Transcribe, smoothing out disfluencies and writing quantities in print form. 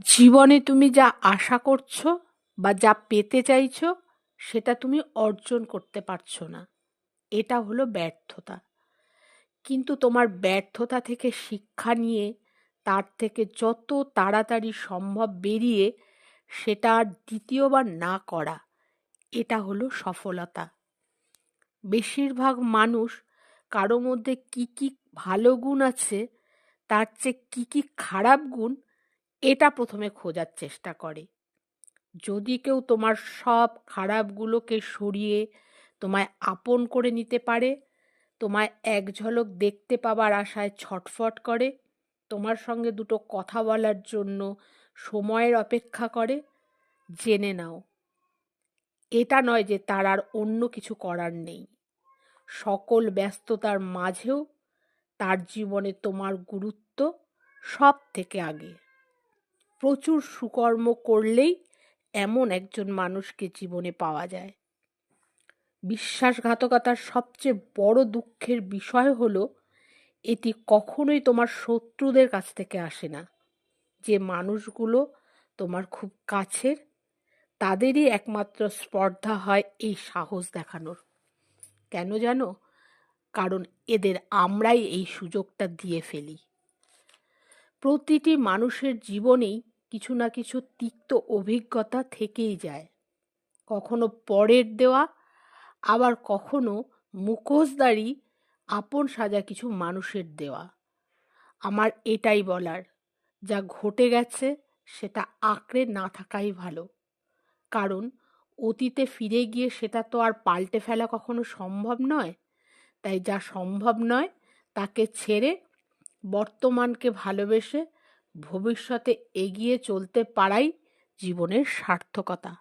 জীবনে তুমি যা আশা করছো বা যা পেতে চাইছো সেটা তুমি অর্জন করতে পারছো না, এটা হলো ব্যর্থতা। কিন্তু তোমার ব্যর্থতা থেকে শিক্ষা নিয়ে তার থেকে যত তাড়াতাড়ি সম্ভব বেরিয়ে সেটা আর দ্বিতীয়বার না করা, এটা হলো সফলতা। বেশিরভাগ মানুষ কারো মধ্যে কি কি ভালো গুণ আছে তার চেয়ে কি কি খারাপ গুণ এটা প্রথমে খোঁজার চেষ্টা করে। যদি কেউ তোমার সব খারাপগুলোকে সরিয়ে তোমায় আপন করে নিতে পারে, তোমায় এক ঝলক দেখতে পাবার আশায় ছটফট করে, তোমার সঙ্গে দুটো কথা বলার জন্য সময়ের অপেক্ষা করে, জেনে নাও এটা নয় যে তার আর অন্য কিছু করার নেই। সকল ব্যস্ততার মাঝেও তার জীবনে তোমার গুরুত্ব সব থেকে আগে। প্রচুর সুকর্ম করলেই এমন একজন মানুষকে জীবনে পাওয়া যায়। বিশ্বাসঘাতকতার সবচেয়ে বড় দুঃখের বিষয় হলো এটি কখনোই তোমার শত্রুদের কাছ থেকে আসে না। যে মানুষগুলো তোমার খুব কাছের, তাদেরই একমাত্র স্পর্ধা হয় এই সাহস দেখানোর। কেন জানো? কারণ এদের আমরাই এই সুযোগটা দিয়ে ফেলি। প্রতিটি মানুষের জীবনেই কিছু না কিছু তিক্ত অভিজ্ঞতা থেকেই যায়। কখনো পরের দেওয়া, আবার কখনো মুখোশধারী আপন সাজা কিছু মানুষের দেওয়া। আমার এটাই বলার, যা ঘটে গেছে সেটা আঁকড়ে না থাকাই ভালো। কারণ অতীতে ফিরে গিয়ে সেটা তো আর পাল্টে ফেলা কখনো সম্ভব নয়। তাই যা সম্ভব নয় তাকে ছেড়ে বর্তমানকে ভালোবেসে ভবিষ্যতে এগিয়ে চলতে পারাই জীবনের সার্থকতা।